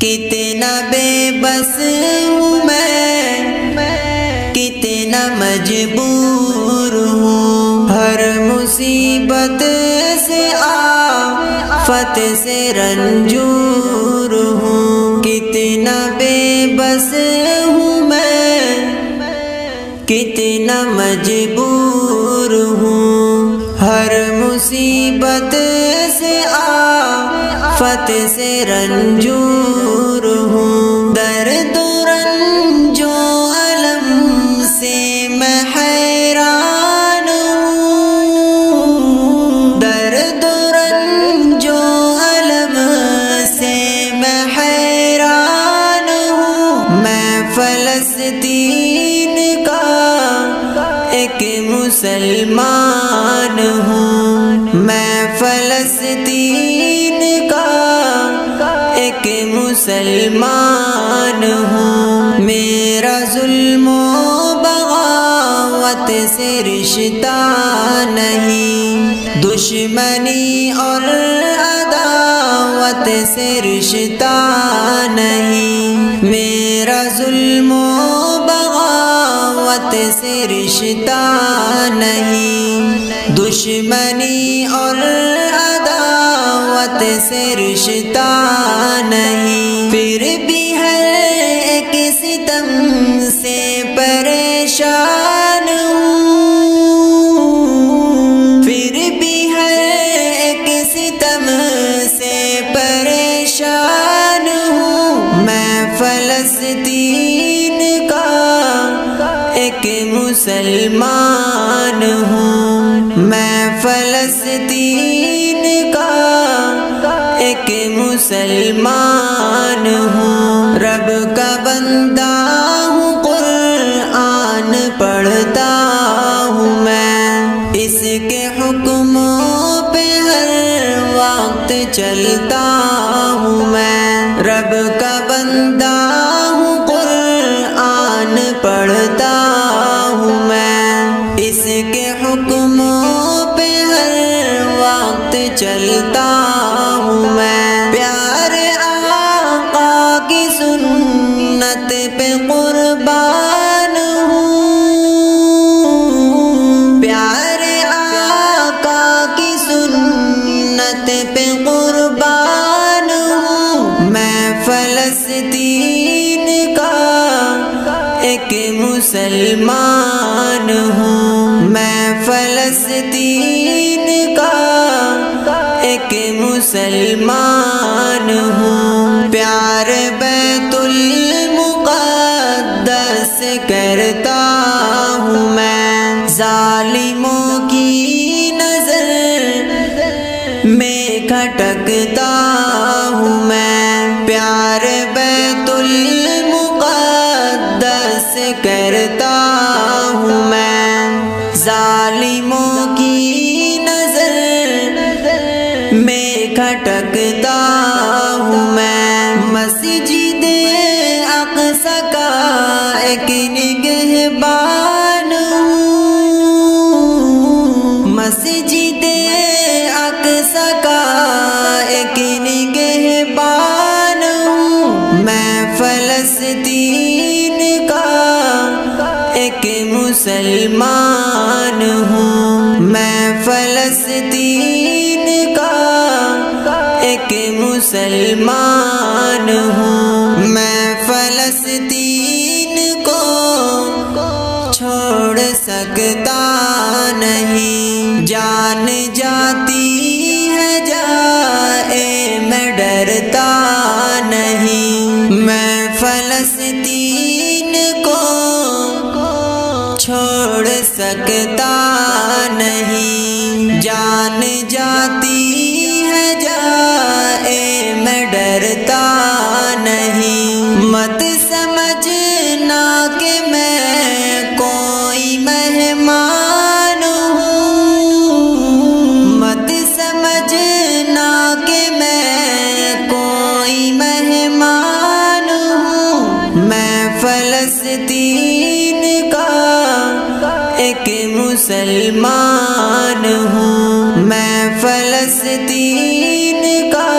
کتنا بے بس ہوں میں، کتنا مجبور ہوں، ہر مصیبت سے آفت سے رنجور ہوں، کتنا بے بس ہوں میں، کتنا مجبور ہوں، ہر مصیبت سے آفت سے رنجور ہوں، درد و رنج و الم سے میں حیران ہوں، درد و رنج و الم سے میں حیران ہوں، میں فلسطین کا ایک مسلمان ہوں، میں فلسطین کا ایک مسلمان ہوں، میرا ظلم و بغاوت سے رشتہ نہیں، دشمنی اور عداوت سے رشتہ نہیں، میرا ظلم و بغاوت سے رشتہ نہیں، دشمنی اور عداوت سے رشتہ نہیں، پھر بھی ہر ایک ستم سے پریشان ہوں، پھر بھی ہر ایک ستم سے پریشان ہوں، میں فلسطین کا ایک مسلمان ہوں، میں فلسطین کا ایک مسلمان ہوں، رب کا بندہ ہوں، قرآن پڑھتا ہوں میں، اس کے حکموں پہ ہر وقت چلتا ہوں میں، رب کا بندہ ہوں، قرآن پڑھتا ہوں میں، اس کے حکموں پہ ہر وقت چلتا ہوں میں، پیارے آقا کی سنت پہ قربان ہوں، پیارے آقا کی سنت پہ قربان ہوں، میں فلسطین کا ایک مسلمان ہوں، میں فلسطین کا ایک مسلمان ہوں، پیار بیت المقدس کرتا ہوں میں، ظالموں کی نظر میں کھٹکتا ہوں میں، پیار بیت المقدس کرتا ہوں میں، ظالموں کی نظر میں کھٹکتا ہوں میں، مسجد اقصی کا ایک نگہبان ہوں، مسجد اقصی کا ایک نگہبان ہوں، میں فلسطین کا ایک مسلمان ہوں، میں فلسطین کا ایک مسلمان ہوں، میں فلسطین کو چھوڑ سکتا نہیں، جان جاتی ہے جائے میں ڈرتا نہیں، میں فلسطین کو چھوڑ سکتا نہیں، جان جاتی ہے جائے میں ڈرتا نہیں، مت سمجھنا کہ میں کوئی مہمان ہوں، مت سمجھنا کہ میں کوئی مہمان ہوں، میں فلسطین کا ایک مسلمان ہوں، میں فلسطین کا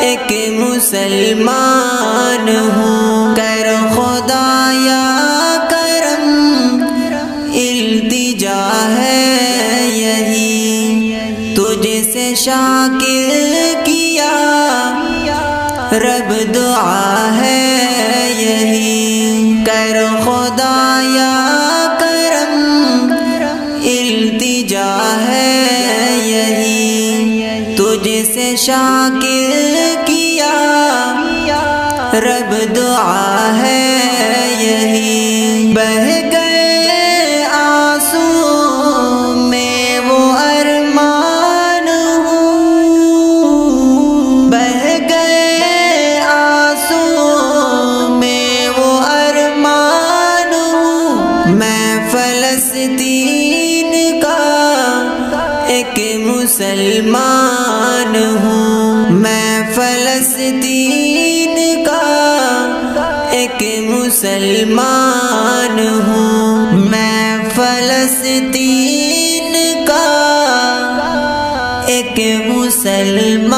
ایک مسلمان مسلمان ہوں، کر خدایا کرم التجا ہے یہی، تجھ سے شاکر کیا رب دعا ہے یہی، کر خدایا کرم التجا ہے یہی، تجھ سے شاکر کیا رب دعا ہے یہی، بہہ گئے آنسو میں وہ ارمان ہوں، بہہ گئے آنسو میں وہ ارمان ہوں، میں فلسطین کا ایک مسلمان ہوں، میں فلسطین کا ایک مسلمان ہوں، میں فلسطین کا ایک مسلمان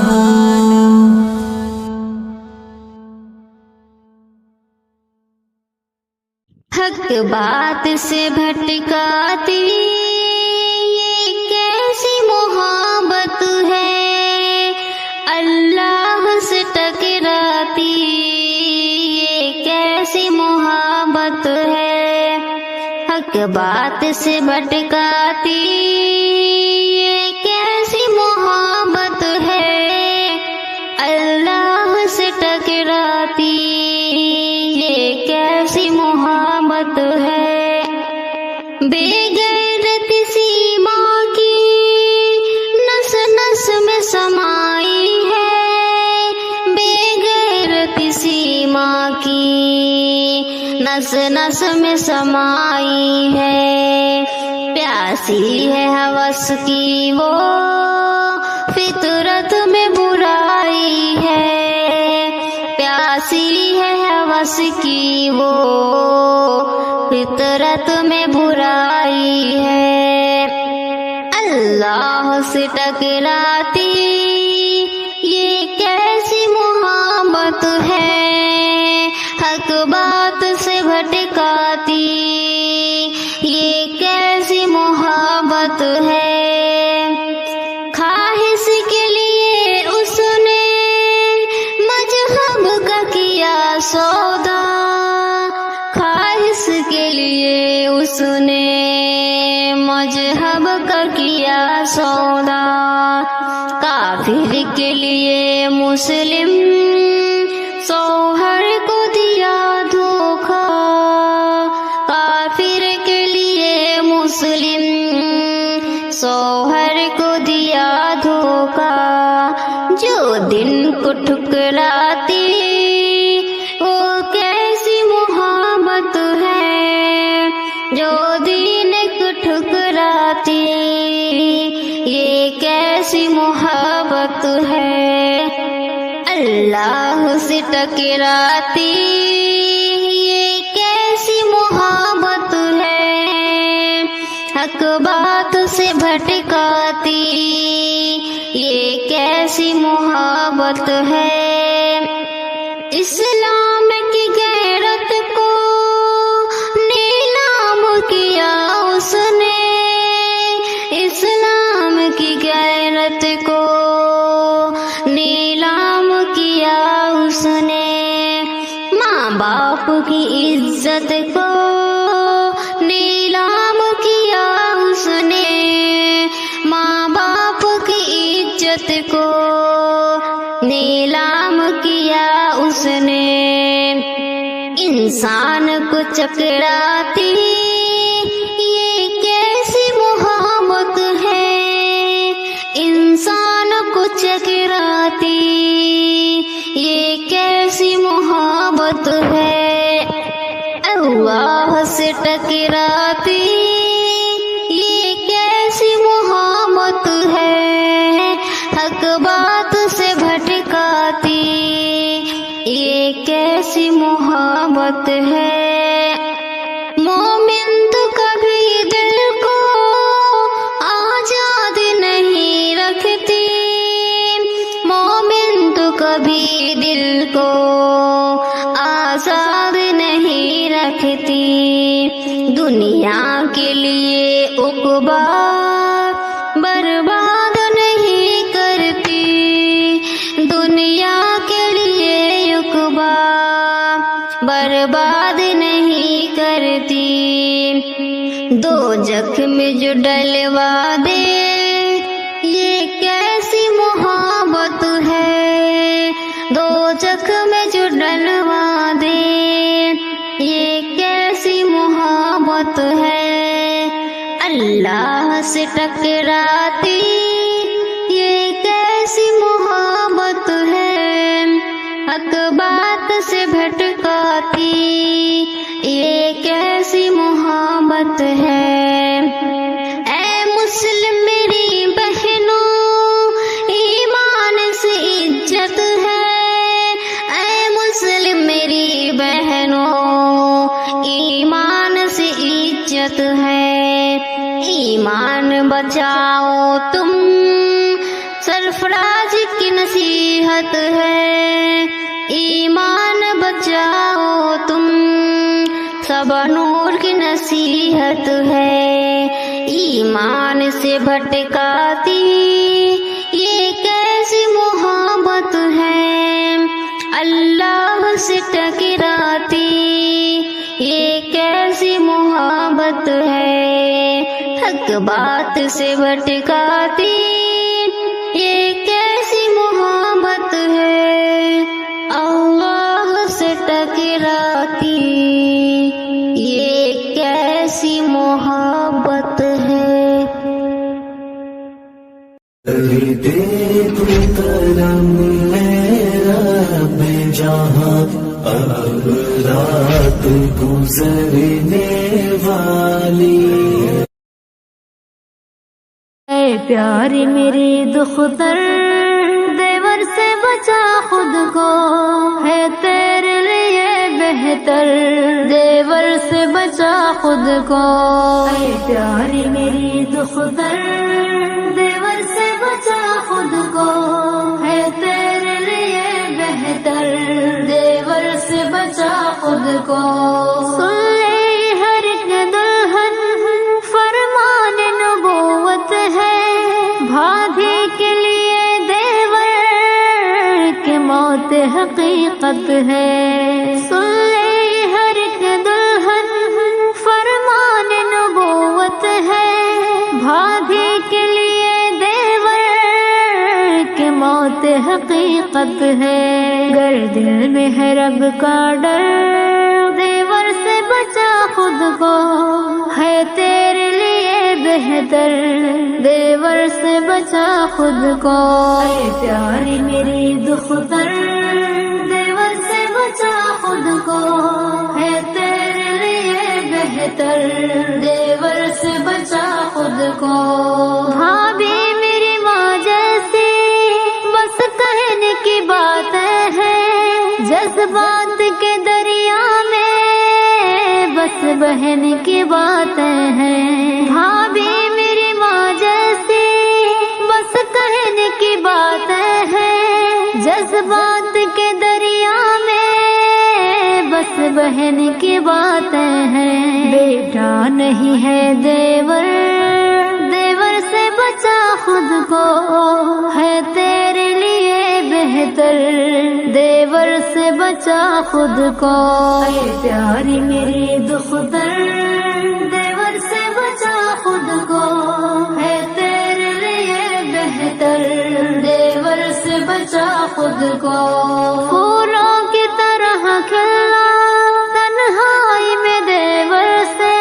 ہوں۔ حق بات سے بھٹکاتی یہ کیسی محبت ہے، اللہ سے ٹکراتی یہ کیسی محبت ہے، حق بات سے بھٹکاتی یہ کیسی محبت ہے، اللہ سے ٹکراتی یہ کیسی محبت ہے، بے غیرت سی ماں کی نس نس میں سمائی ہے، بے غیرت سی ماں کی نس نس میں سمائی ہے، پیاسی ہے ہوس کی وہ فطرت میں برائی ہے، پیاسی ہے ہوس کی وہ فطرت میں برائی ہے، اللہ سے ٹکراتی یہ کیسی محبت ہے، حق بات سے بھٹکاتی یہ کیسی محبت ہے، خواہش کے لیے اس نے مذہب کا کیا سودا، خواہش کے لیے اس نے مذہب کا کیا سودا، کافر کے لیے مسلم شوہر کو دیا دھوکا، کافر کے لیے مسلم شوہر کو دیا دھوکا، جو دن کو ٹھکراتی وہ کیسی محبت ہے، جو دین کو ٹھکراتی یہ کیسی محبت ہے، اللہ سے ٹکراتی یہ کیسی محبت ہے، حق بات سے بھٹکاتی یہ کیسی محبت ہے، اسلام کی غیرت کو نیلام کیا اس نے، اسلام کی غیرت کو نیلام کیا اس نے، ماں باپ کی عزت کو نیلام کیا اس نے، ماں باپ کی عزت کو نیلام کیا اس نے، انسان کو چکراتی یہ کیسی محبت ہے، انسان کو چکراتی یہ کیسی محبت ہے، اللہ سے ٹکراتی یہ کیسی محبت ہے، حق بات سے بھٹکاتی یہ کیسی محبت ہے، مومن تو کبھی دل کو آزاد نہیں رکھتی، مومن تو کبھی کبھی دل کو آزاد نہیں رکھتی، دنیا کے لیے عقبا برباد نہیں کرتی، دنیا کے لیے عقبا برباد نہیں کرتی، دوزخ میں جو ڈلوا دے یہ کیسی محبت ہے، دوزخ میں جو ڈلوا دے یہ کیسی محبت ہے، اللہ سے ٹکراتی یہ کیسی محبت ہے، حق بات سے بھٹکاتی یہ کیسی محبت ہے، اے مسلم میری بہنوں ایمان سے عزت ہے، اے مسلم میری بہنوں ایمان سے عزت ہے، ایمان بچاؤ تم سرفراز کی نصیحت ہے، ایمان بچاؤ تم سبا نور کی نصیحت ہے، ایمان سے بھٹکاتی یہ کیسی محبت ہے، اللہ سے ٹکراتی یہ کیسی محبت ہے، حق بات سے بھٹکاتی یہ کیسی محبت ہے، اللہ سے ٹکراتی یہ کیسی محبت ہے۔ دے تو کرم رب جہاں اب رات گزرنے والی، اے پیاری میری دختر دیور سے بچا خود کو، ہے تیرے لیے بہتر دیور سے بچا خود کو، اے پیاری میری دختر دیور سے بچا خود کو، ہے تیرے لیے بہتر دیور سے بچا خود کو، سن لے ہر ایک دلہن فرمان نبوت ہے، بھابھی کے لیے دیور کی موت حقیقت ہے، سن لے ہر ایک دلہن فرمان نبوت ہے، بھابھی کے لیے دیور کی موت حقیقت ہے، گر دل میں ہے رب کا ڈر دیور سے بچا خود کو، ہے تیرے لیے بہتر دیور سے بچا خود کو، اے پیاری میری دختر دیور سے بچا خود کو، ہے تیرے لیے بہتر دیور سے بچا خود کو، بھابھی میری ماں جیسی بس کہنے کی باتیں ہیں، جذبات کے دریا میں بس بہن کی باتیں ہیں، بھابھی میری ماں جیسی بس کہنے کی باتیں ہیں، جذبات کے دریا میں بس بہن کی باتیں ہیں، بیٹا نہیں ہے دیور دیور سے بچا خود کو، ہے تیرے لیے بہتر دیور سے بچا خود کو، اے پیاری میری دختر دیور سے بچا خود کو، ہے تیرے لیے بہتر دیور سے بچا خود کو، پھولوں کی طرح کھلا تنہائی میں دیور سے،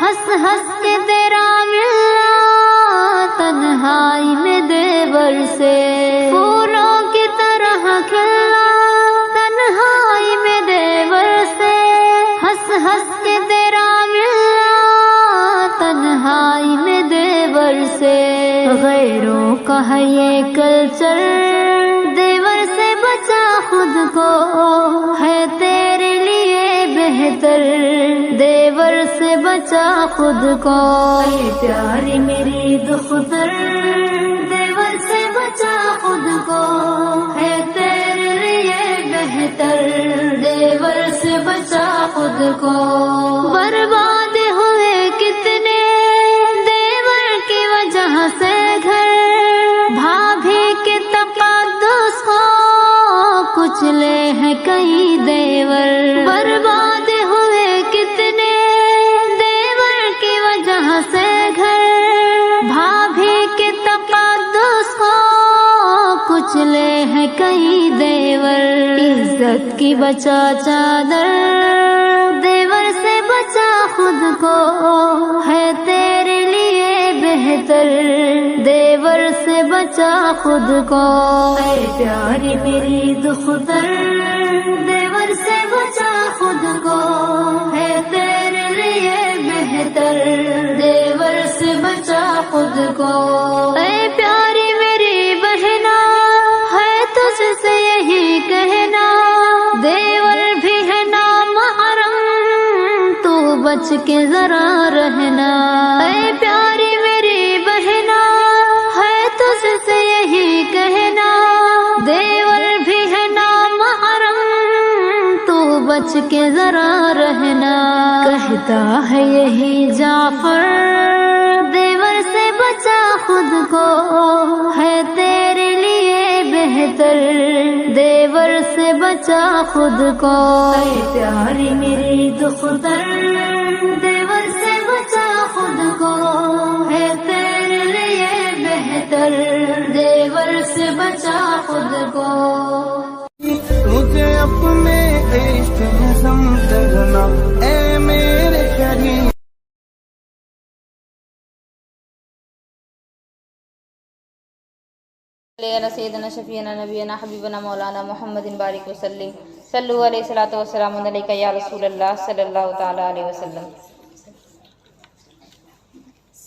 ہنس ہنس کے تیرا ملنا تنہائی میں دیور سے، پھولوں کی طرح کھلا تنہائی میں دیور سے، ہنس ہنس کے تیرا ملنا تنہائی میں دیور سے، غیروں کا ہے یہ کلچر دیور سے بچا خود کو، ہے تیرے لیے بہتر دیور سے بچا خود کو، اے پیاری میری دختر دیور سے بچا خود کو، ہے تیرے کو. برباد ہوئے کتنے دیور کی وجہ سے گھر، بھابھی کے تقدس کو کچلے ہیں کئی دیور. برباد ہوئے کتنے دیور کی وجہ سے گھر، بھابھی کے تقدس کو کچلے ہیں کئی دیور. عزت کی بچا چادر دیور سے بچا خود کو، ہے تیرے لیے بہتر دیور سے بچا خود کو. اے پیاری میری دختر دیور سے بچا خود کو، ہے تیرے لیے بہتر دیور سے بچا خود کو. اے پیاری میری بہنا ہے تجھ سے یہی کہنا، دیور بھی ہے نامحرم تو بچ کے ذرا رہنا. اے پیاری میری بہنا ہے تجھ سے یہی کہنا، دیور بھی ہے نامحرم تو بچ کے ذرا رہنا. کہتا ہے یہی جعفر دیور سے بچا خود کو، ہے تیرے لیے بہتر دیور سے بچا خود کو. اے پیاری میری دختر دیور سے بچا خود کو، ہے تیرے لیے بہتر دیور سے بچا خود کو. مجھے اپنے عشق میں سمجھ کرنا اے میرے کریم. علی سیدنا شفیعنا نبینا حبیبنا مولانا محمد بارک وسلم. صلو علیہ الصلوۃ والسلام علیک یا رسول اللہ صلی اللہ تعالی علیہ وسلم.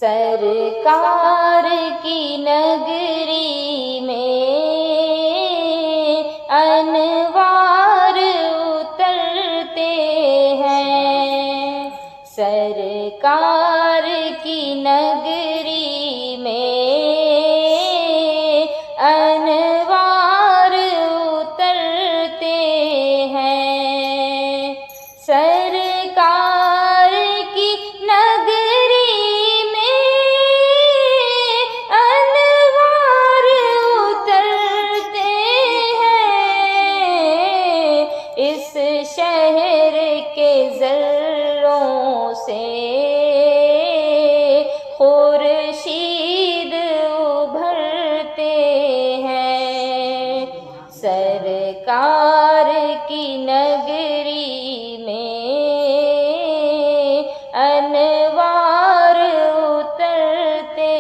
سرکار کی نگری میں انوار اترتے ہیں، سرکار کی نگری میں انوار اترتے ہیں، سرکار کی نگری میں انوار اترتے ہیں. اس شہر کے ذروں سے خورشید ابھرتے ہیں، سرکار کی نگری میں انوار اترتے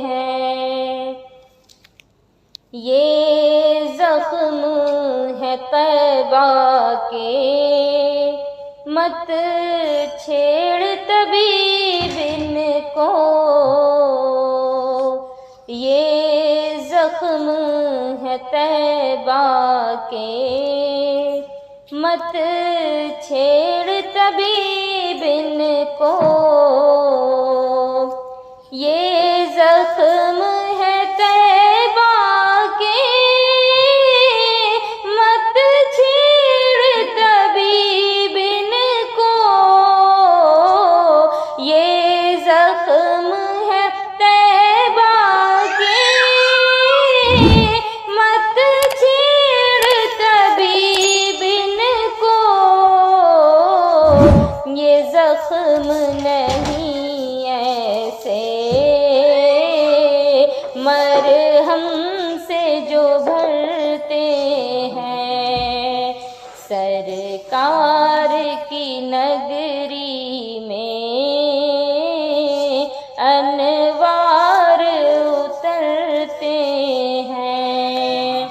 ہیں. یہ زخم ہے طیبہ کے مت چھیڑ طبیب ان کو، یہ زخم ہے طیبہ کے مت چھیڑ طبیب ان کو، یہ زخم ہے طیبہ کے مت چھیڑ طبیب ان کو، یہ زخم ہے طیبہ کے مت چھیڑ طبیب ان کو، یہ زخم نہیں ایسے مرہم سے جو بھرتے ہیں، سرکار کی نگری میں انوار اترتے ہیں.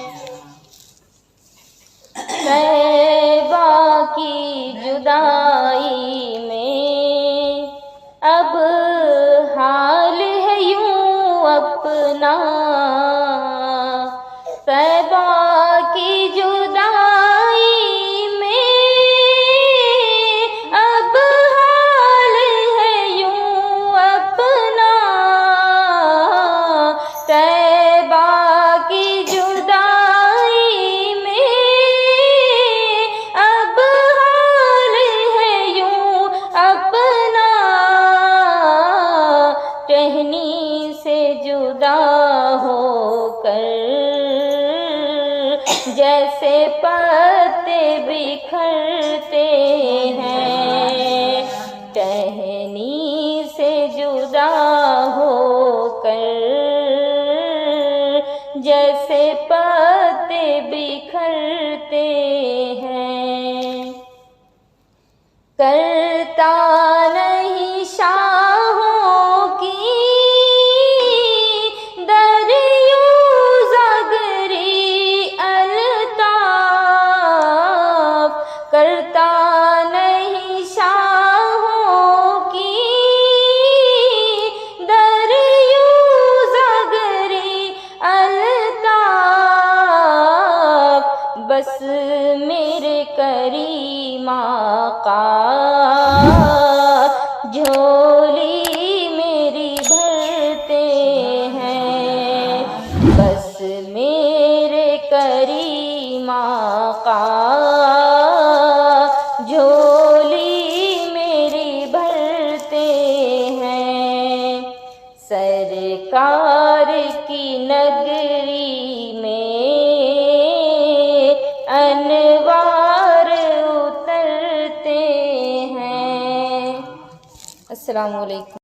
طیبہ کی جدائی میں اب حال ہے یوں اپنا، طیبہ کی جدائی میں اب حال ہے یوں اپنا، طیبہ کی جدائی میں اب حال ہے یوں جیسے پتے بکھرتے ہیں ٹہنی سے جدا ہو کر، جیسے پتے بکھرتے ہیں، کرتا نہیں شاہوں کی کرتا نہیں شاہوں کی دریو زگری الطاف، بس میرے کریم آقا جھولی میری بھرتے ہیں، بس میرے کریم آقا جھولی میری بھرتے ہیں، سرکار کی نگری میں انوار اترتے ہیں۔ السلام علیکم۔